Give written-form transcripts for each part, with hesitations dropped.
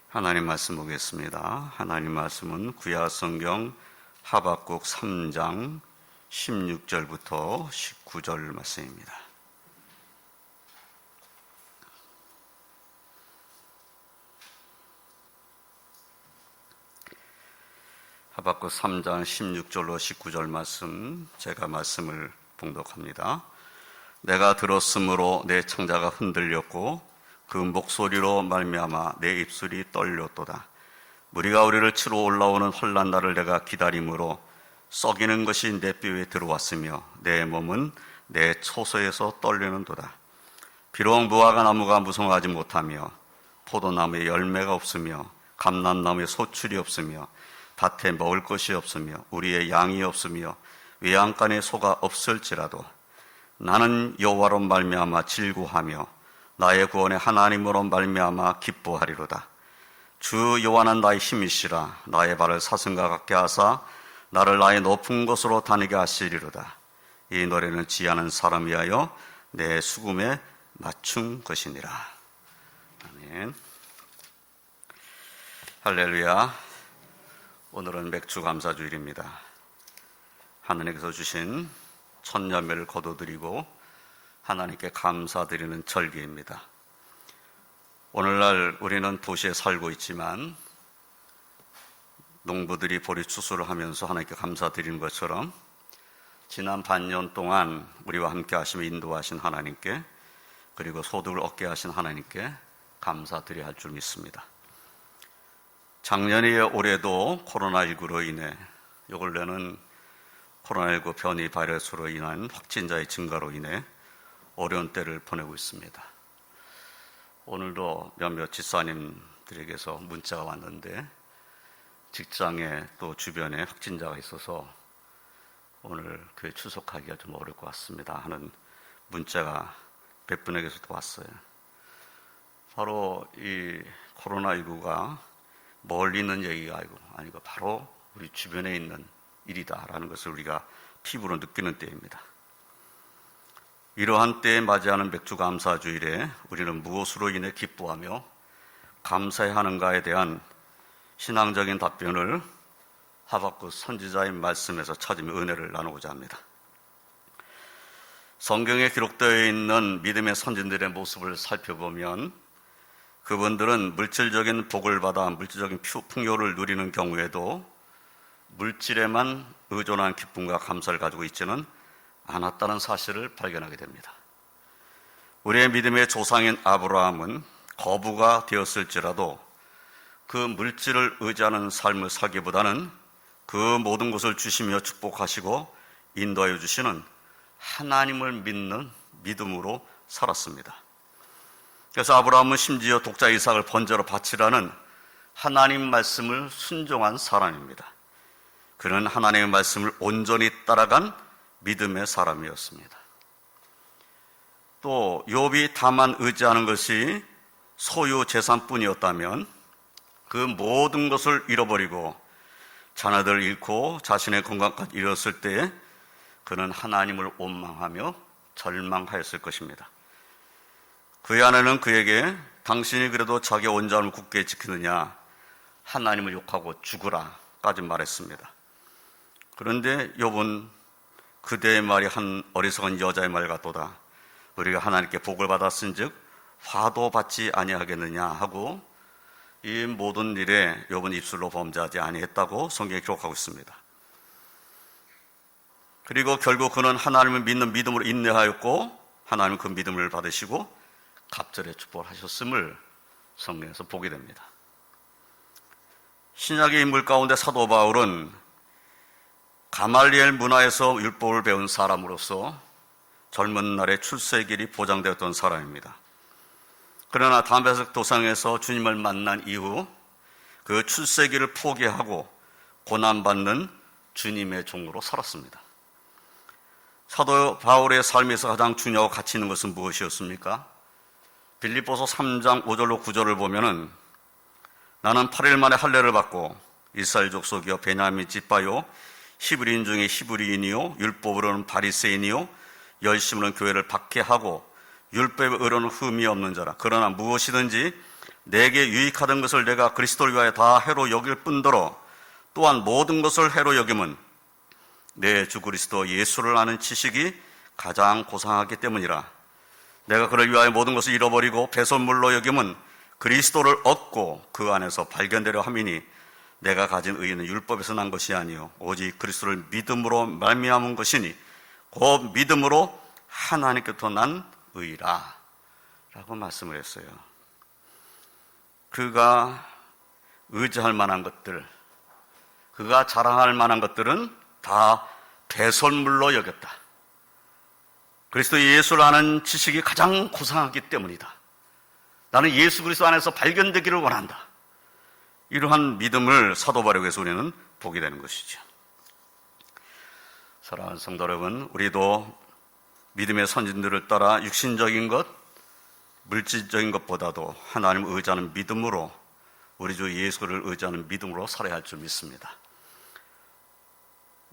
하나님 말씀 보겠습니다. 하나님 말씀은 구약 성경 하박국 3장 16절부터 19절 말씀입니다. 하박국 3장 16절로 19절 말씀, 제가 말씀을 봉독합니다. 내가 들었으므로 내 창자가 흔들렸고 그 목소리로 말미암아 내 입술이 떨렸도다. 무리가 우리를 치러 올라오는 환난 날을 내가 기다림으로 썩이는 것이 내 뼈에 들어왔으며 내 몸은 내 초소에서 떨리는도다. 비록 무화과 나무가 무성하지 못하며 포도나무에 열매가 없으며 감람나무에 소출이 없으며 밭에 먹을 것이 없으며 우리의 양이 없으며 외양간에 소가 없을지라도 나는 여호와로 말미암아 질구하며 나의 구원의 하나님으로 말미암아 기뻐하리로다. 주 여호와는 나의 힘이시라. 나의 발을 사슴과 같게 하사 나를 나의 높은 곳으로 다니게 하시리로다. 이 노래는 지혜하는 사람 위하여 내 수금에 맞춘 것이니라. 아멘. 할렐루야. 오늘은 맥주 감사주일입니다. 하나님께서 주신 천열매를 거둬드리고 하나님께 감사드리는 절기입니다. 오늘날 우리는 도시에 살고 있지만 농부들이 보리 추수를 하면서 하나님께 감사드리는 것처럼 지난 반년 동안 우리와 함께 하시며 인도하신 하나님께, 그리고 소득을 얻게 하신 하나님께 감사드려야 할 줄 믿습니다. 작년에 올해도 코로나19로 인해, 요 근래는 코로나19 변이 바이러스로 인한 확진자의 증가로 인해 어려운 때를 보내고 있습니다. 오늘도 몇몇 집사님들에게서 문자가 왔는데 직장에 또 주변에 확진자가 있어서 오늘 교회 출석하기가 좀 어려울 것 같습니다 하는 문자가 몇 분에게서도 왔어요. 바로 이 코로나19가 멀리 있는 얘기가 아니고 바로 우리 주변에 있는 일이다라는 것을 우리가 피부로 느끼는 때입니다. 이러한 때에 맞이하는 맥주 감사주일에 우리는 무엇으로 인해 기뻐하며 감사해야 하는가에 대한 신앙적인 답변을 하박국 선지자의 말씀에서 찾으며 은혜를 나누고자 합니다. 성경에 기록되어 있는 믿음의 선진들의 모습을 살펴보면 그분들은 물질적인 복을 받아 물질적인 풍요를 누리는 경우에도 물질에만 의존한 기쁨과 감사를 가지고 있지는 않았다는 사실을 발견하게 됩니다. 우리의 믿음의 조상인 아브라함은 거부가 되었을지라도 그 물질을 의지하는 삶을 살기보다는 그 모든 것을 주시며 축복하시고 인도하여 주시는 하나님을 믿는 믿음으로 살았습니다. 그래서 아브라함은 심지어 독자 이삭을 번제로 바치라는 하나님 말씀을 순종한 사람입니다. 그는 하나님의 말씀을 온전히 따라간 믿음의 사람이었습니다. 또 욥이 다만 의지하는 것이 소유 재산뿐이었다면 그 모든 것을 잃어버리고 자녀들을 잃고 자신의 건강까지 잃었을 때에 그는 하나님을 원망하며 절망하였을 것입니다. 그의 아내는 그에게 당신이 그래도 자기 온전함을 굳게 지키느냐, 하나님을 욕하고 죽으라까지 말했습니다. 그런데 욥은 그대의 말이 한 어리석은 여자의 말 같도다. 우리가 하나님께 복을 받았은즉 화도 받지 아니하겠느냐 하고 이 모든 일에 욥은 입술로 범죄하지 아니했다고 성경에 기록하고 있습니다. 그리고 결국 그는 하나님을 믿는 믿음으로 인내하였고 하나님은 그 믿음을 받으시고 갑절의 축복을 하셨음을 성경에서 보게 됩니다. 신약의 인물 가운데 사도 바울은 가말리엘 문화에서 율법을 배운 사람으로서 젊은 날에 출세길이 보장되었던 사람입니다. 그러나 다메섹 도상에서 주님을 만난 이후 그 출세길을 포기하고 고난받는 주님의 종으로 살았습니다. 사도 바울의 삶에서 가장 중요하고 가치 있는 것은 무엇이었습니까? 빌립보서 3장 5절로 9절을 보면은 나는 8일 만에 할례를 받고 이스라엘 족속이요 베냐민 집바요 히브리인 중에 히브리인이요 율법으로는 바리새인이요 열심으로는 교회를 박해하고 율법의 의로는 흠이 없는 자라. 그러나 무엇이든지 내게 유익하던 것을 내가 그리스도를 위하여 다 해로 여길 뿐더러 또한 모든 것을 해로 여김은 내 주 그리스도 예수를 아는 지식이 가장 고상하기 때문이라. 내가 그를 위하여 모든 것을 잃어버리고 배설물로 여김은 그리스도를 얻고 그 안에서 발견되려 함이니 내가 가진 의는 율법에서 난 것이 아니요 오직 그리스도를 믿음으로 말미암은 것이니 곧 믿음으로 하나님께로부터 난 의라 라고 말씀을 했어요. 그가 의지할 만한 것들, 그가 자랑할 만한 것들은 다 배설물로 여겼다. 그리스도 예수를 아는 지식이 가장 고상하기 때문이다. 나는 예수 그리스도 안에서 발견되기를 원한다. 이러한 믿음을 사도 바울에게서 우리는 보게 되는 것이죠. 사랑하는 성도 여러분, 우리도 믿음의 선진들을 따라 육신적인 것, 물질적인 것보다도 하나님을 의지하는 믿음으로, 우리 주 예수를 의지하는 믿음으로 살아야 할 줄 믿습니다.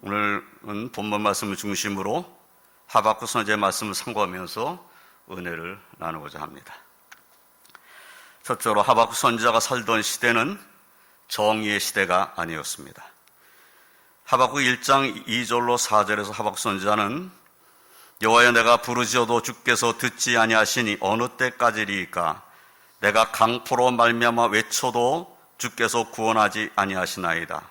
오늘은 본문 말씀을 중심으로 하박국 선지자의 말씀을 상고하면서 은혜를 나누고자 합니다. 첫째로 하박국 선지자가 살던 시대는 정의의 시대가 아니었습니다. 하박국 1장 2절로 4절에서 하박국 선지자는 여호와여 내가 부르짖어도 주께서 듣지 아니하시니 어느 때까지리이까 내가 강포로 말미암아 외쳐도 주께서 구원하지 아니하시나이다.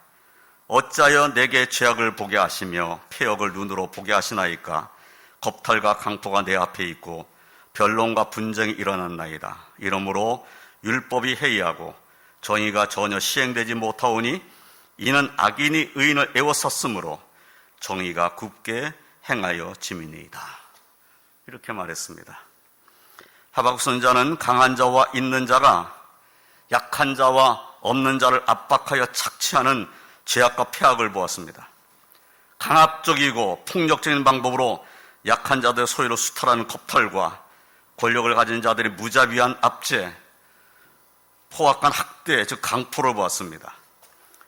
어찌하여 내게 죄악을 보게 하시며 폐역을 눈으로 보게 하시나이까. 겁탈과 강포가 내 앞에 있고 변론과 분쟁이 일어났나이다. 이러므로 율법이 해이하고 정의가 전혀 시행되지 못하오니 이는 악인이 의인을 애워쌌으므로 정의가 굽게 행하여 짐이니이다. 이렇게 말했습니다. 하박국 선지자는 강한 자와 있는 자가 약한 자와 없는 자를 압박하여 착취하는 죄악과 폐악을 보았습니다. 강압적이고 폭력적인 방법으로 약한 자들의 소유를 수탈하는 겁탈과 권력을 가진 자들의 무자비한 압제, 포악한 학대, 즉 강포를 보았습니다.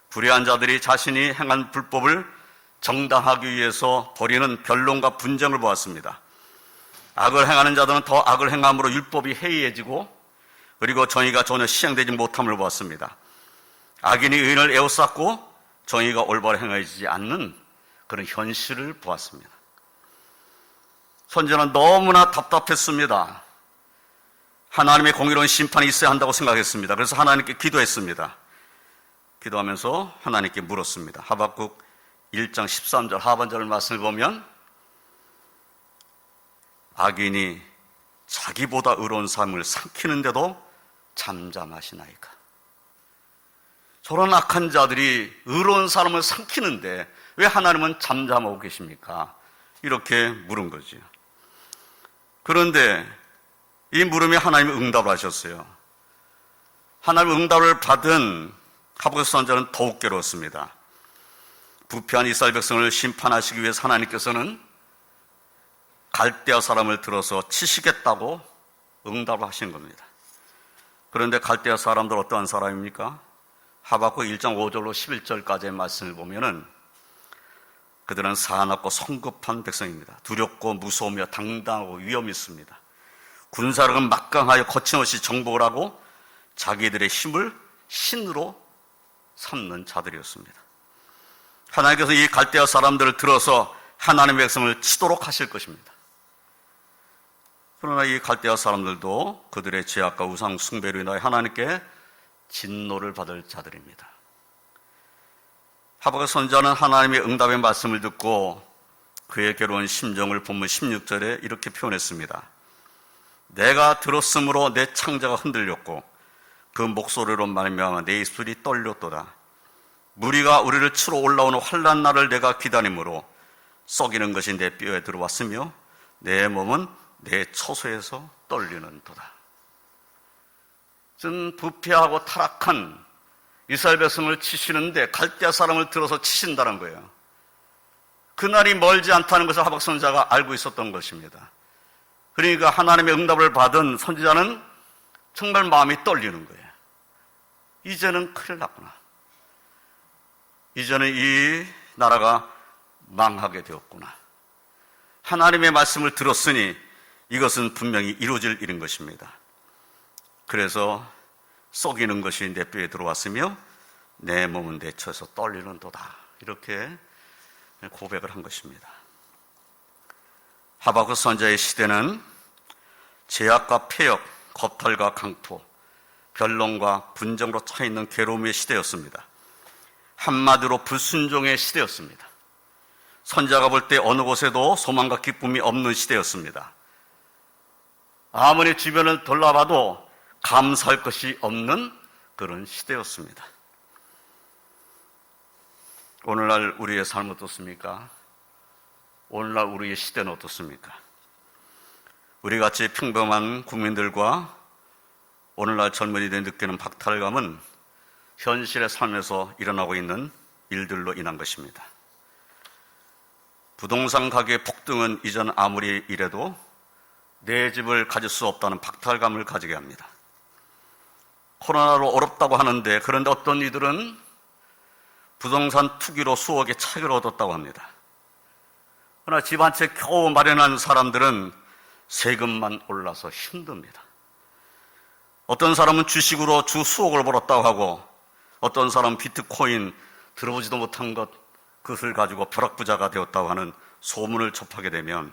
불의한 자들이 자신이 행한 불법을 정당하기 위해서 벌이는 변론과 분쟁을 보았습니다. 악을 행하는 자들은 더 악을 행함으로 율법이 해이해지고 그리고 정의가 전혀 시행되지 못함을 보았습니다. 악인이 의인을 에워쌌고 정의가 올바로 행해지지 않는 그런 현실을 보았습니다. 선지자는 너무나 답답했습니다. 하나님의 공의로운 심판이 있어야 한다고 생각했습니다. 그래서 하나님께 기도했습니다. 기도하면서 하나님께 물었습니다. 하박국 1장 13절 하반절 말씀을 보면 악인이 자기보다 의로운 삶을 삼키는데도 잠잠하시나이까. 저런 악한 자들이 의로운 사람을 삼키는데 왜 하나님은 잠잠하고 계십니까? 이렇게 물은 거죠. 그런데 이 물음에 하나님이 응답을 하셨어요. 하나님의 응답을 받은 하박국 선지자는 더욱 괴로웠습니다. 부패한 이스라엘 백성을 심판하시기 위해서 하나님께서는 갈대아 사람을 들어서 치시겠다고 응답을 하신 겁니다. 그런데 갈대아 사람들 어떠한 사람입니까? 하박국 1장 5절로 11절까지의 말씀을 보면은 그들은 사납고 성급한 백성입니다. 두렵고 무서우며 당당하고 위험이 있습니다. 군사력은 막강하여 거침없이 정복을 하고 자기들의 힘을 신으로 삼는 자들이었습니다. 하나님께서 이 갈대아 사람들을 들어서 하나님의 백성을 치도록 하실 것입니다. 그러나 이 갈대아 사람들도 그들의 죄악과 우상 숭배로 인하여 하나님께 진노를 받을 자들입니다. 하박국 선지자는 하나님의 응답의 말씀을 듣고 그의 괴로운 심정을 본문 16절에 이렇게 표현했습니다. 내가 들었으므로 내 창자가 흔들렸고 그 목소리로 말미암아 내 입술이 떨렸도다. 무리가 우리를 치러 올라오는 환난 날을 내가 기다림으로 썩이는 것이 내 뼈에 들어왔으며 내 몸은 내 처소에서 떨리는 도다. 좀 부패하고 타락한 이스라엘 백성을 치시는데 갈대아 사람을 들어서 치신다는 거예요. 그날이 멀지 않다는 것을 하박국 선지자가 알고 있었던 것입니다. 그러니까 하나님의 응답을 받은 선지자는 정말 마음이 떨리는 거예요. 이제는 큰일 났구나. 이제는 이 나라가 망하게 되었구나. 하나님의 말씀을 들었으니 이것은 분명히 이루어질 일인 것입니다. 그래서 썩이는 것이 내 뼈에 들어왔으며 내 몸은 내쳐서 떨리는도다. 이렇게 고백을 한 것입니다. 하박국 선지자의 시대는 제약과 폐역, 겁탈과 강포, 변론과 분정으로 차있는 괴로움의 시대였습니다. 한마디로 불순종의 시대였습니다. 선지자가 볼 때 어느 곳에도 소망과 기쁨이 없는 시대였습니다. 아무리 주변을 돌아봐도 감사할 것이 없는 그런 시대였습니다. 오늘날 우리의 삶은 어떻습니까? 오늘날 우리의 시대는 어떻습니까? 우리같이 평범한 국민들과 오늘날 젊은이들이 느끼는 박탈감은 현실의 삶에서 일어나고 있는 일들로 인한 것입니다. 부동산 가격의 폭등은 이전 아무리 이래도 내 집을 가질 수 없다는 박탈감을 가지게 합니다. 코로나로 어렵다고 하는데, 그런데 어떤 이들은 부동산 투기로 수억의 차익을 얻었다고 합니다. 그러나 집 한 채 겨우 마련한 사람들은 세금만 올라서 힘듭니다. 어떤 사람은 주식으로 주 수억을 벌었다고 하고, 어떤 사람은 비트코인 들어보지도 못한 그것을 가지고 벼락부자가 되었다고 하는 소문을 접하게 되면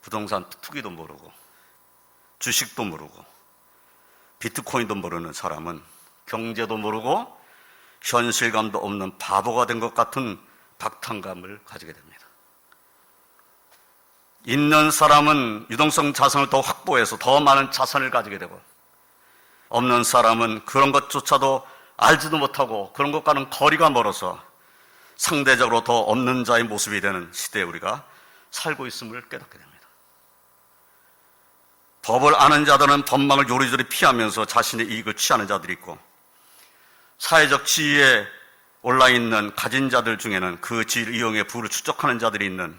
부동산 투기도 모르고 주식도 모르고 비트코인도 모르는 사람은 경제도 모르고 현실감도 없는 바보가 된 것 같은 박탈감을 가지게 됩니다. 있는 사람은 유동성 자산을 더 확보해서 더 많은 자산을 가지게 되고, 없는 사람은 그런 것조차도 알지도 못하고 그런 것과는 거리가 멀어서 상대적으로 더 없는 자의 모습이 되는 시대에 우리가 살고 있음을 깨닫게 됩니다. 법을 아는 자들은 법망을 요리조리 피하면서 자신의 이익을 취하는 자들이 있고, 사회적 지위에 올라있는 가진 자들 중에는 그 지위를 이용해 부를 축적하는 자들이 있는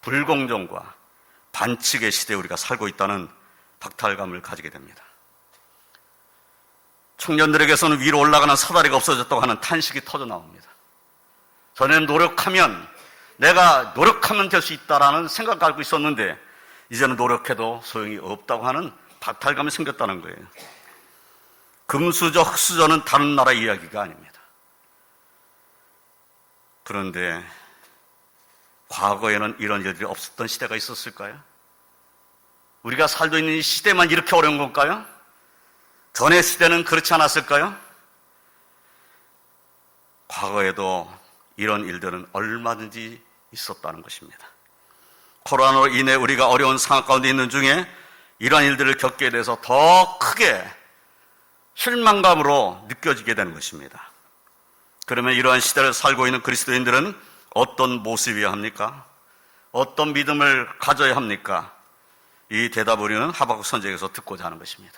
불공정과 반칙의 시대에 우리가 살고 있다는 박탈감을 가지게 됩니다. 청년들에게서는 위로 올라가는 사다리가 없어졌다고 하는 탄식이 터져 나옵니다. 전에는 내가 노력하면 될 수 있다라는 생각을 갖고 있었는데, 이제는 노력해도 소용이 없다고 하는 박탈감이 생겼다는 거예요. 금수저, 흑수저는 다른 나라 이야기가 아닙니다. 그런데 과거에는 이런 일들이 없었던 시대가 있었을까요? 우리가 살고 있는 이 시대만 이렇게 어려운 건가요? 전의 시대는 그렇지 않았을까요? 과거에도 이런 일들은 얼마든지 있었다는 것입니다. 코로나로 인해 우리가 어려운 상황 가운데 있는 중에 이런 일들을 겪게 돼서 더 크게 실망감으로 느껴지게 되는 것입니다. 그러면 이러한 시대를 살고 있는 그리스도인들은 어떤 모습이어야 합니까? 어떤 믿음을 가져야 합니까? 이 대답을 우리는 하박국 선지자에서 듣고자 하는 것입니다.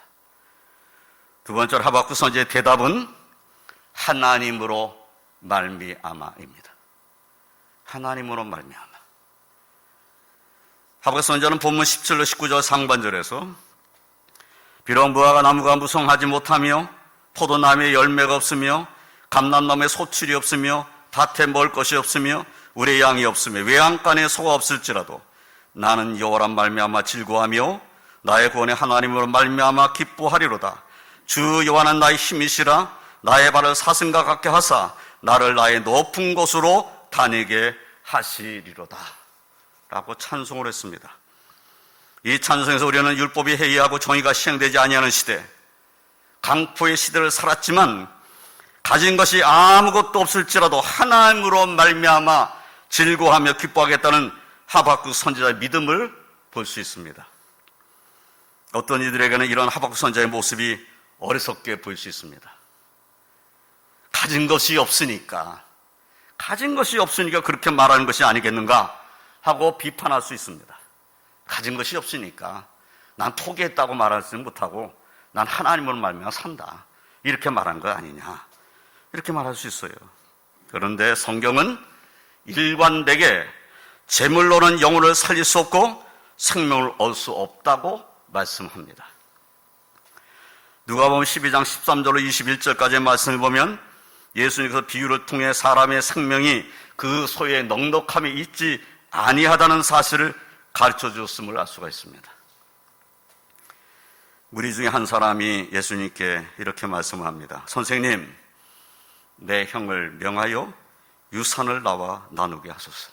두 번째로 하박국 선지자의 대답은 하나님으로 말미암아입니다. 하나님으로 말미암아. 하박국 선지자는 본문 17절 19절 상반절에서 비록 무화과 나무가 무성하지 못하며 포도나무에 열매가 없으며 감람나무에 소출이 없으며 밭에 먹을 것이 없으며 우리의 양이 없으며 외양간에 소가 없을지라도 나는 여호와라 말미암아 즐거워하며 나의 구원의 하나님으로 말미암아 기뻐하리로다. 주 여호와는 나의 힘이시라. 나의 발을 사슴과 같게 하사 나를 나의 높은 곳으로 다니게 하시리로다 라고 찬송을 했습니다. 이 찬송에서 우리는 율법이 해이하고 정의가 시행되지 아니하는 시대, 강포의 시대를 살았지만 가진 것이 아무것도 없을지라도 하나님으로 말미암아 즐거워하며 기뻐하겠다는 하박국 선지자의 믿음을 볼 수 있습니다. 어떤 이들에게는 이런 하박국 선지자의 모습이 어리석게 보일 수 있습니다. 가진 것이 없으니까 그렇게 말하는 것이 아니겠는가 하고 비판할 수 있습니다. 가진 것이 없으니까 난 포기했다고 말하지 못하고 난 하나님으로 말미암아 산다, 이렇게 말한 거 아니냐, 이렇게 말할 수 있어요. 그런데 성경은 일관되게 재물로는 영혼을 살릴 수 없고 생명을 얻을 수 없다고 말씀합니다. 누가복음 12장 13절로 21절까지의 말씀을 보면 예수님께서 비유를 통해 사람의 생명이 그 소유의 넉넉함이 있지 아니하다는 사실을 가르쳐 주었음을 알 수가 있습니다. 무리 중에 한 사람이 예수님께 이렇게 말씀을 합니다. 선생님, 내 형을 명하여 유산을 나와 나누게 하소서.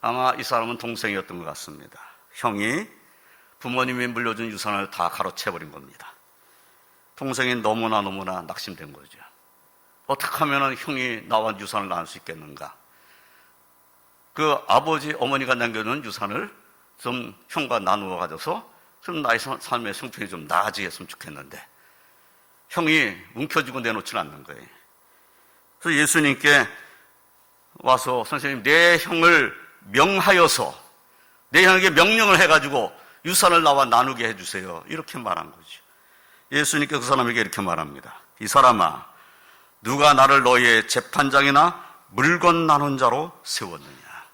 아마 이 사람은 동생이었던 것 같습니다. 형이 부모님이 물려준 유산을 다 가로채버린 겁니다. 동생이 너무나 낙심된 거죠. 어떻게 하면 형이 나와 유산을 나눌 수 있겠는가? 그 아버지, 어머니가 남겨놓은 유산을 좀 형과 나누어 가져서 좀 나의 삶의 성품이 좀 나아지겠으면 좋겠는데 형이 움켜쥐고 내놓지는 않는 거예요. 그래서 예수님께 와서 선생님, 내 형을 명하여서 내 형에게 명령을 해가지고 유산을 나와 나누게 해주세요. 이렇게 말한 거죠. 예수님께 그 사람에게 이렇게 말합니다. 이 사람아, 누가 나를 너희의 재판장이나 물건 나눈 자로 세웠느냐?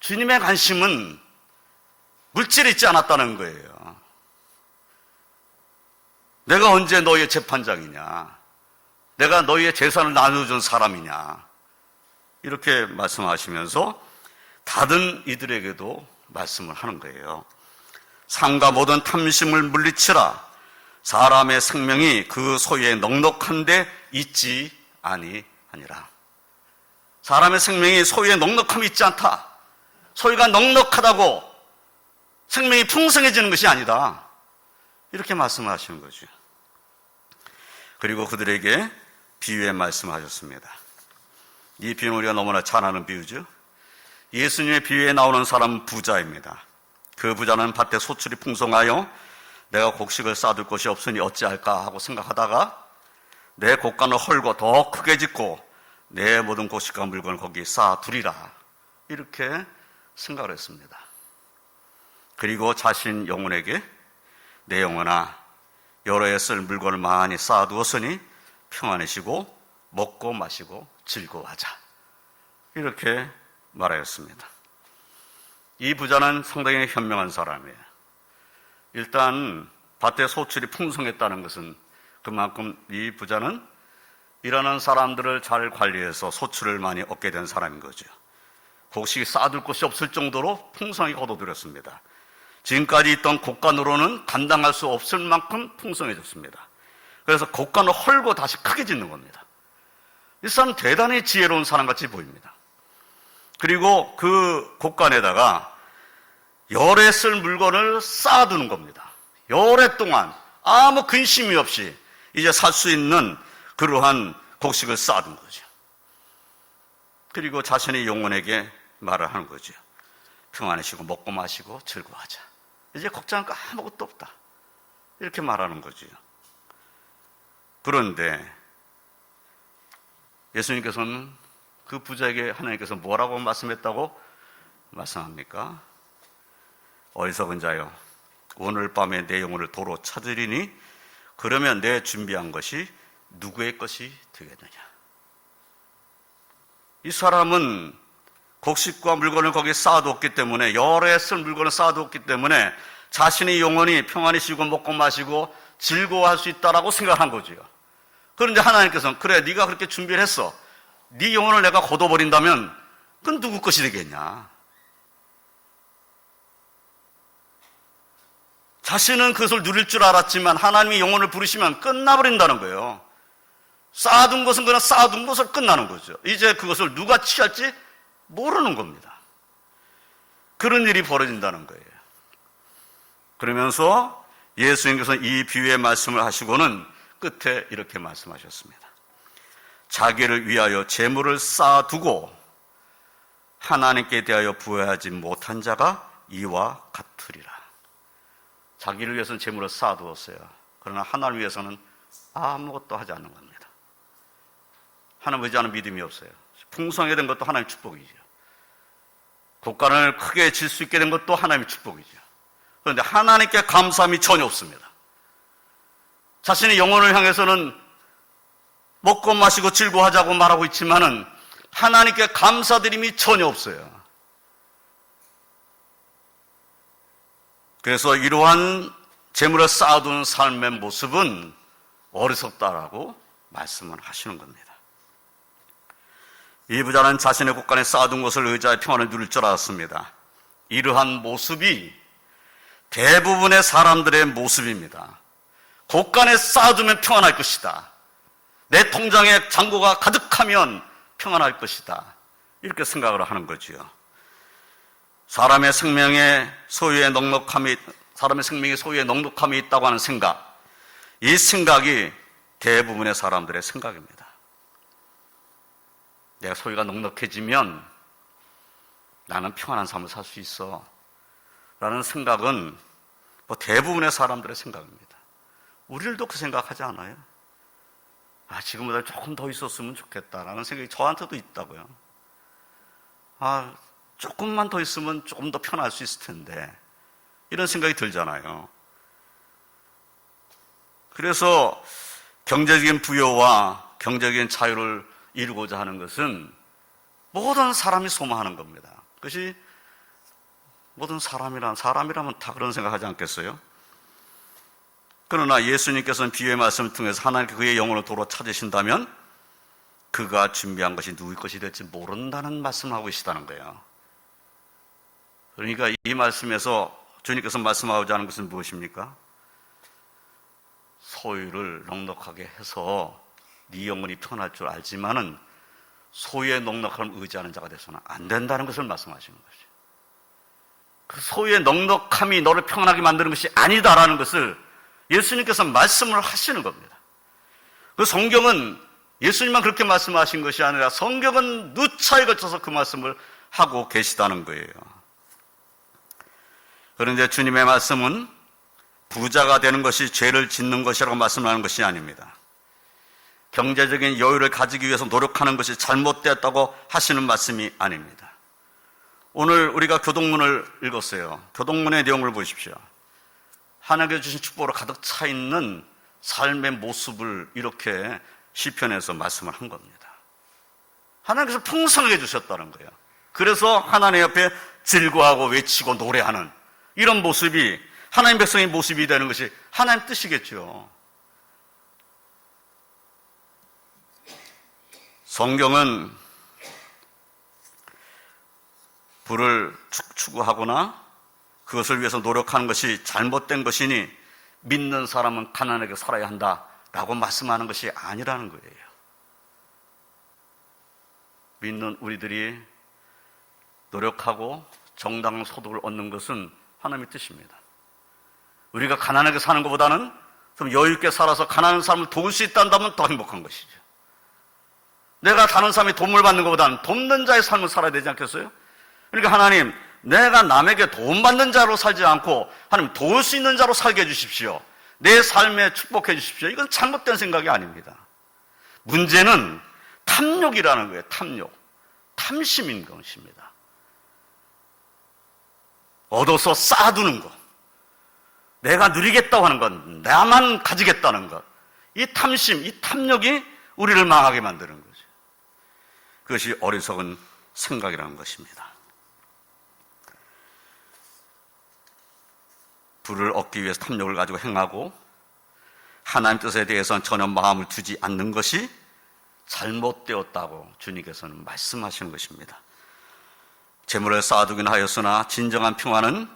주님의 관심은 물질이 있지 않았다는 거예요. 내가 언제 너희의 재판장이냐? 내가 너희의 재산을 나눠준 사람이냐? 이렇게 말씀하시면서 다른 이들에게도 말씀을 하는 거예요. 삶과 모든 탐심을 물리치라. 사람의 생명이 그 소유에 넉넉한데 있지 아니하니라. 사람의 생명이 소유에 넉넉함이 있지 않다. 소유가 넉넉하다고 생명이 풍성해지는 것이 아니다. 이렇게 말씀하시는 거죠. 그리고 그들에게 비유의 말씀하셨습니다. 이 비유는 우리가 너무나 잘 아는 비유죠. 예수님의 비유에 나오는 사람은 부자입니다. 그 부자는 밭에 소출이 풍성하여 내가 곡식을 쌓아둘 곳이 없으니 어찌할까 하고 생각하다가 내 곡간을 헐고 더 크게 짓고 내 모든 곡식과 물건을 거기에 쌓아두리라, 이렇게 생각을 했습니다. 그리고 자신 영혼에게 내 영혼아, 여러 해 쓸 물건을 많이 쌓아두었으니 평안히 쉬고 먹고 마시고 즐거워하자, 이렇게 말하였습니다. 이 부자는 상당히 현명한 사람이에요. 일단 밭에 소출이 풍성했다는 것은 그만큼 이 부자는 일하는 사람들을 잘 관리해서 소출을 많이 얻게 된 사람인 거죠. 곡식이 쌓아둘 곳이 없을 정도로 풍성하게 거둬들였습니다. 지금까지 있던 곡간으로는 감당할 수 없을 만큼 풍성해졌습니다. 그래서 곡간을 헐고 다시 크게 짓는 겁니다. 이 사람은 대단히 지혜로운 사람같이 보입니다. 그리고 그 곡간에다가 열에 쓸 물건을 쌓아두는 겁니다. 열해 동안 아무 근심이 없이 이제 살 수 있는 그러한 곡식을 쌓아둔 거죠. 그리고 자신의 영혼에게 말을 하는 거죠. 평안히 쉬고 먹고 마시고 즐거워하자. 이제 걱정할 거 아무것도 없다, 이렇게 말하는 거죠. 그런데 예수님께서는 그 부자에게 하나님께서 뭐라고 말씀했다고 말씀합니까? 어리석은 자여, 오늘 밤에 내 영혼을 도로 찾으리니 그러면 내 준비한 것이 누구의 것이 되겠느냐? 이 사람은 곡식과 물건을 거기에 쌓아두었기 때문에, 여러 해 쓸 물건을 쌓아두었기 때문에 자신의 영혼이 평안히 쉬고 먹고 마시고 즐거워할 수 있다라고 생각한 거죠. 그런데 하나님께서는 그래, 네가 그렇게 준비를 했어. 네 영혼을 내가 거둬버린다면 그건 누구 것이 되겠냐? 자신은 그것을 누릴 줄 알았지만 하나님이 영혼을 부르시면 끝나버린다는 거예요. 쌓아둔 것은 그냥 쌓아둔 것을 끝나는 거죠. 이제 그것을 누가 취할지 모르는 겁니다. 그런 일이 벌어진다는 거예요. 그러면서 예수님께서 이 비유의 말씀을 하시고는 끝에 이렇게 말씀하셨습니다. 자기를 위하여 재물을 쌓아두고 하나님께 대하여 부여하지 못한 자가 이와 같으리라. 자기를 위해서는 재물을 쌓아두었어요. 그러나 하나님을 위해서는 아무것도 하지 않는 겁니다. 하나님 의지하는 믿음이 없어요. 풍성하게 된 것도 하나님의 축복이죠. 곡간을 크게 질 수 있게 된 것도 하나님의 축복이죠. 그런데 하나님께 감사함이 전혀 없습니다. 자신의 영혼을 향해서는 먹고 마시고 즐거워하자고 말하고 있지만은 하나님께 감사드림이 전혀 없어요. 그래서 이러한 재물을 쌓아두는 삶의 모습은 어리석다라고 말씀을 하시는 겁니다. 이 부자는 자신의 곡간에 쌓아둔 것을 의자의 평안을 누릴 줄 알았습니다. 이러한 모습이 대부분의 사람들의 모습입니다. 곳간에 쌓아두면 평안할 것이다. 내 통장에 잔고가 가득하면 평안할 것이다. 이렇게 생각을 하는 거지요. 사람의 생명의 소유에 넉넉함이 있다고 하는 생각, 이 생각이 대부분의 사람들의 생각입니다. 내 소유가 넉넉해지면 나는 평안한 삶을 살 수 있어 라는 생각은 대부분의 사람들의 생각입니다. 우리들도 그 생각하지 않아요? 지금보다 조금 더 있었으면 좋겠다라는 생각이 저한테도 있다고요. 조금만 더 있으면 조금 더 편할 수 있을 텐데, 이런 생각이 들잖아요. 그래서 경제적인 부여와 경제적인 자유를 이루고자 하는 것은 모든 사람이 소망하는 겁니다. 그것이 모든 사람이라면 다 그런 생각하지 않겠어요? 그러나 예수님께서는 비유의 말씀을 통해서 하나님께 그의 영혼을 도로 찾으신다면 그가 준비한 것이 누구의 것이 될지 모른다는 말씀을 하고 계시다는 거예요. 그러니까 이 말씀에서 주님께서 말씀하고자 하는 것은 무엇입니까? 소유를 넉넉하게 해서 네 영혼이 편할 줄 알지만은 소유의 넉넉함을 의지하는 자가 돼서는 안 된다는 것을 말씀하시는 거죠. 그 소유의 넉넉함이 너를 평안하게 만드는 것이 아니다라는 것을 예수님께서 말씀을 하시는 겁니다. 그 성경은 예수님만 그렇게 말씀하신 것이 아니라 성경은 누차에 걸쳐서 그 말씀을 하고 계시다는 거예요. 그런데 주님의 말씀은 부자가 되는 것이 죄를 짓는 것이라고 말씀하는 것이 아닙니다. 경제적인 여유를 가지기 위해서 노력하는 것이 잘못되었다고 하시는 말씀이 아닙니다. 오늘 우리가 교동문을 읽었어요. 교동문의 내용을 보십시오. 하나님께서 주신 축복으로 가득 차 있는 삶의 모습을 이렇게 시편에서 말씀을 한 겁니다. 하나님께서 풍성하게 주셨다는 거예요. 그래서 하나님 옆에 즐거워하고 외치고 노래하는 이런 모습이 하나님 백성의 모습이 되는 것이 하나님 뜻이겠죠. 성경은 부를 추구하거나 그것을 위해서 노력하는 것이 잘못된 것이니 믿는 사람은 가난하게 살아야 한다라고 말씀하는 것이 아니라는 거예요. 믿는 우리들이 노력하고 정당한 소득을 얻는 것은 하나님의 뜻입니다. 우리가 가난하게 사는 것보다는 좀 여유 있게 살아서 가난한 사람을 도울 수 있다면 더 행복한 것이죠. 내가 다른 사람이 도움을 받는 것보다는 돕는 자의 삶을 살아야 되지 않겠어요? 그러니까 하나님, 내가 남에게 도움받는 자로 살지 않고 하나님 도울 수 있는 자로 살게 해주십시오. 내 삶에 축복해 주십시오. 이건 잘못된 생각이 아닙니다. 문제는 탐욕이라는 거예요. 탐심인 것입니다. 얻어서 쌓아두는 것, 내가 누리겠다고 하는 것, 나만 가지겠다는 것, 이 탐심, 이 탐욕이 우리를 망하게 만드는 거죠. 그것이 어리석은 생각이라는 것입니다. 부를 얻기 위해서 탐욕을 가지고 행하고 하나님 뜻에 대해서는 전혀 마음을 두지 않는 것이 잘못되었다고 주님께서는 말씀하시는 것입니다. 재물을 쌓아두긴 하였으나 진정한 평안은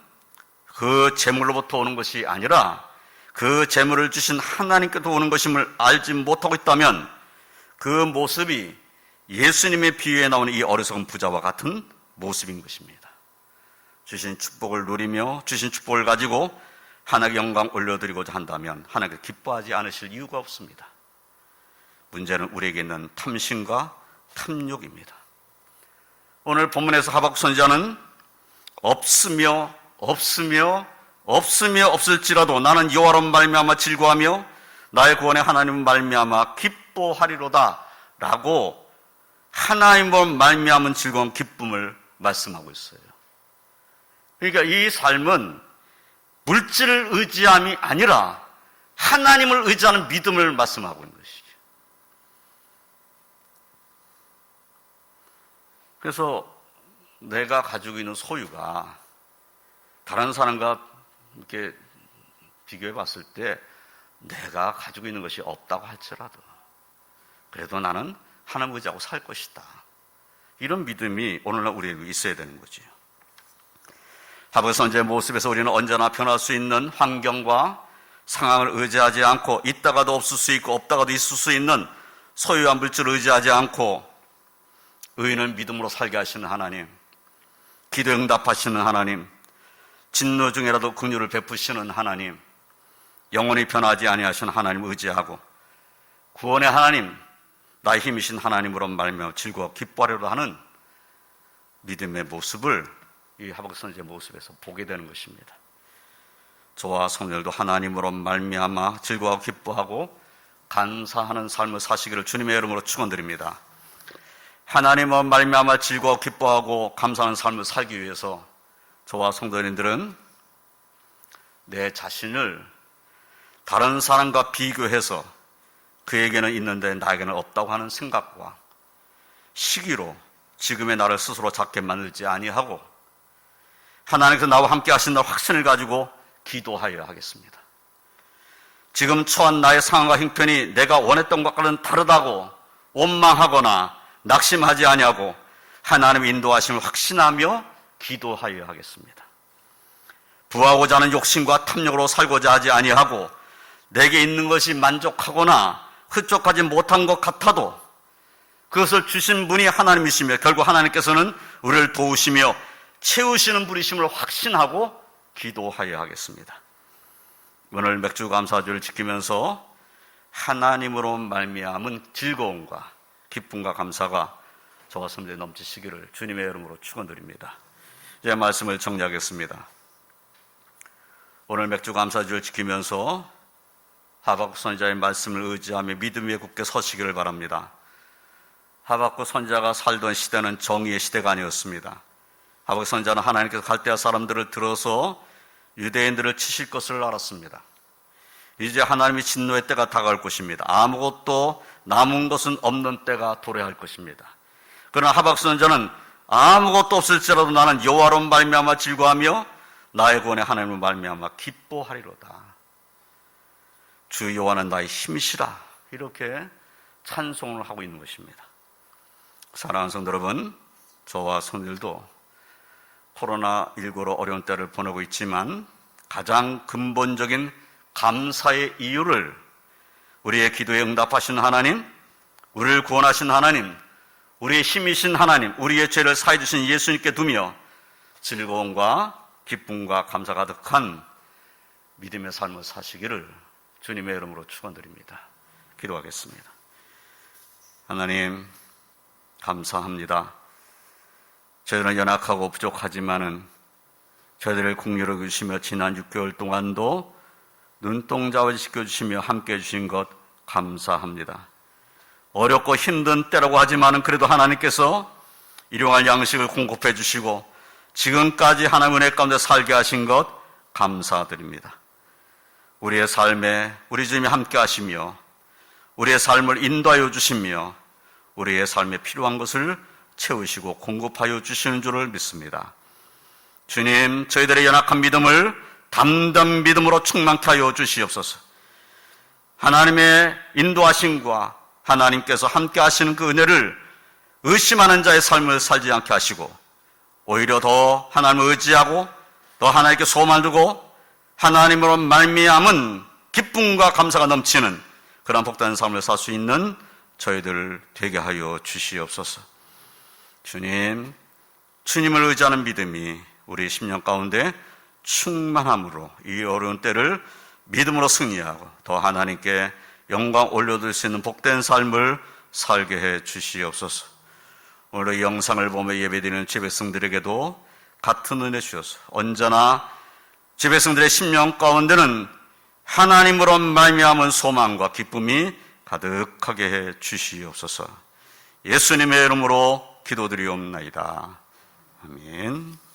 그 재물로부터 오는 것이 아니라 그 재물을 주신 하나님께서 오는 것임을 알지 못하고 있다면 그 모습이 예수님의 비유에 나오는 이 어리석은 부자와 같은 모습인 것입니다. 주신 축복을 누리며 주신 축복을 가지고 하나님께 영광 올려드리고자 한다면 하나님께 기뻐하지 않으실 이유가 없습니다. 문제는 우리에게 있는 탐심과 탐욕입니다. 오늘 본문에서 하박국 선지자는 없으며 없을지라도 나는 여호와로 말미암아 즐거워하며 나의 구원의 하나님을 말미암아 기뻐하리로다 라고 하나님으로 말미암은 즐거운 기쁨을 말씀하고 있어요. 그러니까 이 삶은 물질을 의지함이 아니라 하나님을 의지하는 믿음을 말씀하고 있는 것이죠. 그래서 내가 가지고 있는 소유가 다른 사람과 이렇게 비교해 봤을 때 내가 가지고 있는 것이 없다고 할지라도 그래도 나는 하나님 의지하고 살 것이다. 이런 믿음이 오늘날 우리에게 있어야 되는 거죠. 하박국 선지자의 모습에서 우리는 언제나 변할 수 있는 환경과 상황을 의지하지 않고 있다가도 없을 수 있고 없다가도 있을 수 있는 소유한 물질을 의지하지 않고 의인을 믿음으로 살게 하시는 하나님, 기도에 응답하시는 하나님, 진노 중에라도 긍휼을 베푸시는 하나님, 영원히 변하지 아니하시는 하나님을 의지하고 구원의 하나님, 나의 힘이신 하나님으로 말미암아 즐거워 기뻐하려고 하는 믿음의 모습을 이 하박국 선지자의 모습에서 보게 되는 것입니다. 저와 성도들도 하나님으로 말미암아 즐거워하고 기뻐하고 감사하는 삶을 사시기를 주님의 이름으로 축원드립니다. 하나님으로 말미암아 즐거워하고 기뻐하고 감사하는 삶을 살기 위해서 저와 성도님들은 내 자신을 다른 사람과 비교해서 그에게는 있는데 나에게는 없다고 하는 생각과 시기로 지금의 나를 스스로 작게 만들지 아니하고 하나님께서 나와 함께 하신다는 확신을 가지고 기도하여야 하겠습니다. 지금 처한 나의 상황과 형편이 내가 원했던 것과는 다르다고 원망하거나 낙심하지 아니하고 하나님의 인도하심을 확신하며 기도하여야 하겠습니다. 부하고자 하는 욕심과 탐욕으로 살고자 하지 아니하고 내게 있는 것이 만족하거나 흡족하지 못한 것 같아도 그것을 주신 분이 하나님이시며 결국 하나님께서는 우리를 도우시며 채우시는 분이심을 확신하고 기도하여야 하겠습니다. 오늘 맥주 감사주를 지키면서 하나님으로 말미암은 즐거움과 기쁨과 감사가 저와 성도에 넘치시기를 주님의 이름으로 축원드립니다. 이제 말씀을 정리하겠습니다. 오늘 맥주 감사주를 지키면서 하박국 선지자의 말씀을 의지하며 믿음 위에 굳게 서시기를 바랍니다. 하박국 선지자가 살던 시대는 정의의 시대가 아니었습니다. 하박국 선지자는 하나님께서 갈대아 사람들을 들어서 유대인들을 치실 것을 알았습니다. 이제 하나님의 진노의 때가 다가올 것입니다. 아무것도 남은 것은 없는 때가 도래할 것입니다. 그러나 하박국 선지자는 아무것도 없을지라도 나는 여호와로 말미암아 즐거워하며 나의 구원의 하나님으로 말미암아 기뻐하리로다. 주 여호와는 나의 힘이시라. 이렇게 찬송을 하고 있는 것입니다. 사랑하는 성도 여러분, 저와 성도들도 코로나19로 어려운 때를 보내고 있지만 가장 근본적인 감사의 이유를 우리의 기도에 응답하신 하나님, 우리를 구원하신 하나님, 우리의 힘이신 하나님, 우리의 죄를 사해 주신 예수님께 두며 즐거움과 기쁨과 감사 가득한 믿음의 삶을 사시기를 주님의 이름으로 축원드립니다. 기도하겠습니다. 하나님 감사합니다. 저희들은 연약하고 부족하지만은 저희들을 긍휼히 여기시며 지난 6개월 동안도 눈동자와 지켜주시며 함께해 주신 것 감사합니다. 어렵고 힘든 때라고 하지만은 그래도 하나님께서 일용할 양식을 공급해 주시고 지금까지 하나님의 은혜 가운데 살게 하신 것 감사드립니다. 우리의 삶에 우리 주님이 함께 하시며 우리의 삶을 인도하여 주시며 우리의 삶에 필요한 것을 채우시고 공급하여 주시는 줄을 믿습니다. 주님, 저희들의 연약한 믿음을 담대한 믿음으로 충만케 하여 주시옵소서. 하나님의 인도하심과 하나님께서 함께 하시는 그 은혜를 의심하는 자의 삶을 살지 않게 하시고 오히려 더 하나님을 의지하고 더 하나님께 소망을 두고 하나님으로 말미암은 기쁨과 감사가 넘치는 그런 복된 삶을 살 수 있는 저희들 되게 하여 주시옵소서. 주님, 주님을 의지하는 믿음이 우리 심령 가운데 충만함으로 이 어려운 때를 믿음으로 승리하고 더 하나님께 영광 올려드릴 수 있는 복된 삶을 살게 해 주시옵소서. 오늘 이 영상을 보며 예배드리는 지배성들에게도 같은 은혜 주셔서 언제나 지배성들의 심령 가운데는 하나님으로 말미암은 소망과 기쁨이 가득하게 해 주시옵소서. 예수님의 이름으로 기도드리옵나이다. 아멘.